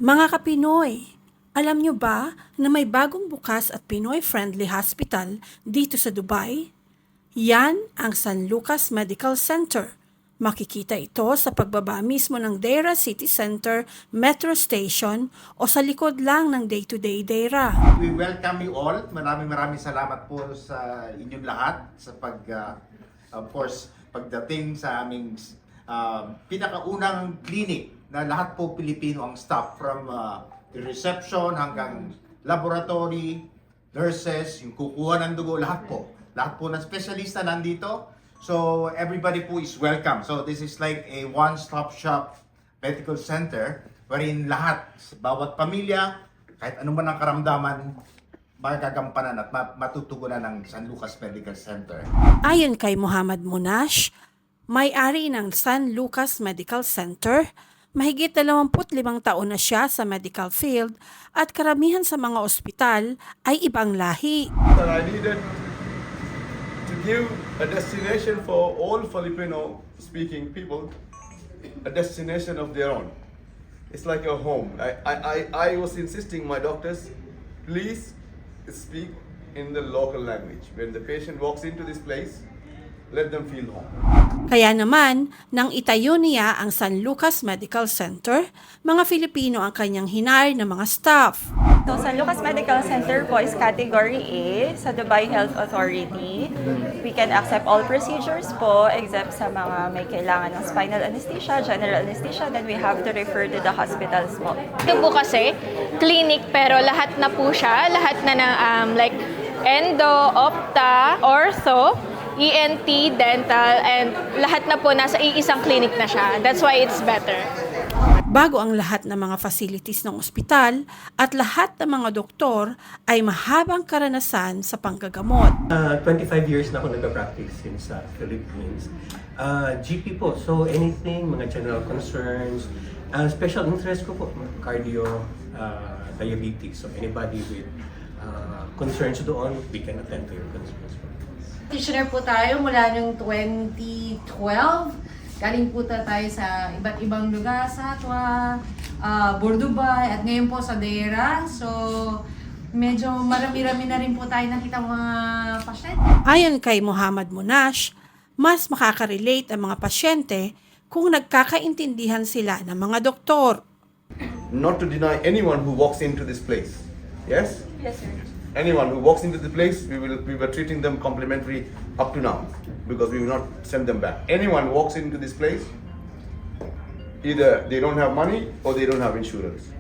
Mga Kapinoy, alam nyo ba na may bagong bukas at Pinoy-friendly hospital dito sa Dubai? Yan ang San Lucas Medical Center. Makikita ito sa pagbaba mismo ng Deira City Center Metro Station o sa likod lang ng day-to-day Deira. We welcome you all. Maraming salamat po sa inyong lahat sa of course, pagdating sa aming pinakaunang clinic na lahat po Pilipino ang staff from the reception hanggang laboratory, nurses, yung kukuha ng dugo, lahat po. Lahat po ng specialista nandito. So everybody po is welcome. So this is like a one-stop shop medical center wherein lahat, bawat pamilya, kahit anong man ang karamdaman, magagampanan at matutugunan ng San Lucas Medical Center. Ayon kay Muhammad Munash, may-ari ng San Lucas Medical Center, mahigit 25 taon na siya sa medical field at karamihan sa mga ospital ay ibang lahi. That I needed to give a destination for all Filipino-speaking people, a destination of their own. It's like a home. I was insisting my doctors, please speak in the local language. When the patient walks into this place, let them feel home. Kaya naman, nang itayo niya ang San Lucas Medical Center, mga Filipino ang kanyang hinire na mga staff. So, San Lucas Medical Center po is Category A sa Dubai Health Authority. We can accept all procedures po except sa mga may kailangan ng spinal anesthesia, general anesthesia, then we have to refer to the hospitals po. Ito po kasi, clinic pero lahat na po siya, lahat na like endo, opta, ortho, ENT, dental, and lahat na po nasa iisang clinic na siya. That's why it's better. Bago ang lahat ng mga facilities ng ospital at lahat ng mga doktor ay mahabang karanasan sa panggagamot. 25 years na ako nag-practice sa Philippines. GP po, so anything, mga general concerns, special interest ko po, cardio, diabetes. So anybody with concerns doon, we can attend to your concerns. Practitioner po tayo mula noong 2012. Galing po tayo sa iba't ibang lugar, Satwa, Bordubay, at ngayon po sa Deira. So, medyo marami-rami na rin po tayo nakita mga pasyente. Ayon kay Muhammad Munash, mas makaka-relate ang mga pasyente kung nagkakaintindihan sila ng mga doktor. Not to deny anyone who walks into this place. Yes? Yes, sir. Anyone who walks into the place, we were treating them complimentary up to now because we will not send them back. Anyone who walks into this place, either they don't have money or they don't have insurance.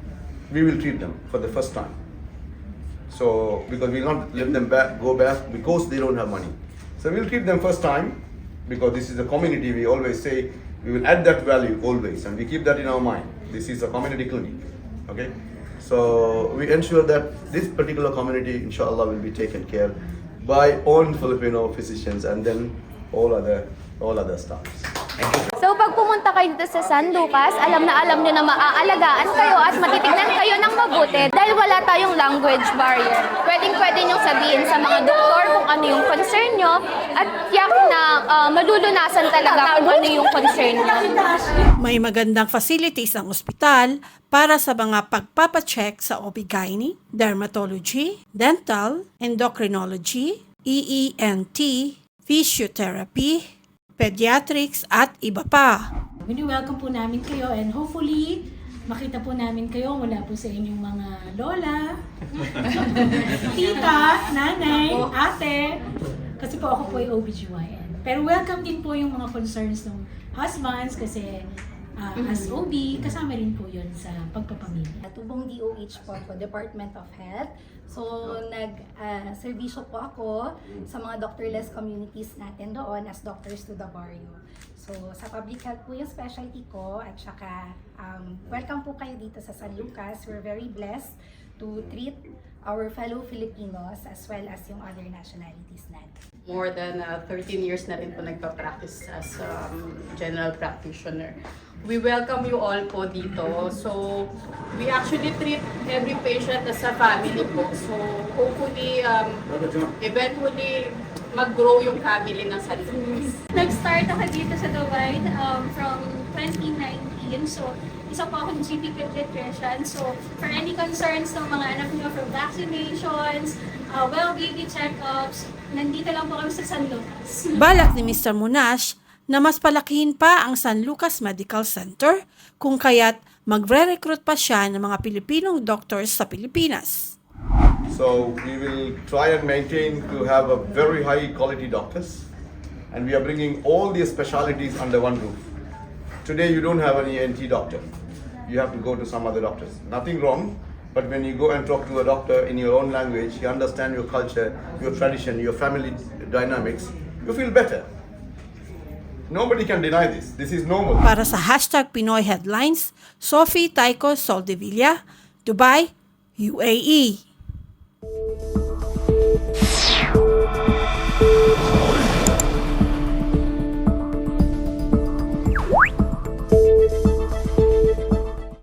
We will treat them for the first time. So because we will not let them go back because they don't have money. So we'll treat them first time because this is a community. We always say we will add that value always, and we keep that in our mind. This is a community clinic. Okay. So we ensure that this particular community, inshallah, will be taken care by own Filipino physicians and then all other staffs. So pag pumunta kayo dito sa San Lucas, alam nyo na maaalagaan kayo at matitignan kayo ng mabuti dahil wala tayong language barrier. Pwede nyo sabihin sa mga doktor kung ano yung concern nyo at tiyak na malulunasan talaga kung ano yung concern nyo. May magandang facilities ang ospital para sa mga pagpapacheck sa OB-GYN, dermatology, dental, endocrinology, EENT, physiotherapy, pediatrics at iba pa. Wini-welcome po namin kayo and hopefully makita po namin kayo mula po sa inyong mga lola, tita, nanay, ate, kasi po ako po ay OBGYN. Pero welcome din po yung mga concerns ng husbands kasi as OB, kasama rin po yun sa pagpapamilya. Tubong DOH po ako, Department of Health. So, nag-servisyo po ako sa mga doctorless communities natin doon as Doctors to the Barrio. So, sa public health po yung specialty ko at saka welcome po kayo dito sa San Lucas. We're very blessed to treat our fellow Filipinos as well as yung other nationalities natin. More than 13 years na rin po nagpa-practice as general practitioner. We welcome you all po dito. So, we actually treat every patient as a family po. So, hopefully, eventually, mag-grow yung family ng San Lucas. Nag-start ako dito sa Dubai from 2019. So, isa po akong GP pediatrician. So, for any concerns ng mga anak niyo for vaccinations, well-baby checkups, nandito lang po kami sa San Lucas. Balak ni Mr. Munash na mas palakihin pa ang San Lucas Medical Center kung kaya't magre-recruit pa siya ng mga Pilipinong doctors sa Pilipinas. So we will try and maintain to have a very high quality doctors, and we are bringing all the specialities under one roof. Today you don't have any NT doctor. You have to go to some other doctors. Nothing wrong, but when you go and talk to a doctor in your own language, you understand your culture, your tradition, your family dynamics, you feel better. Nobody can deny this. This is normal. Para sa #Pinoy Headlines, Sophie Taiko Soldevilla, Dubai, UAE.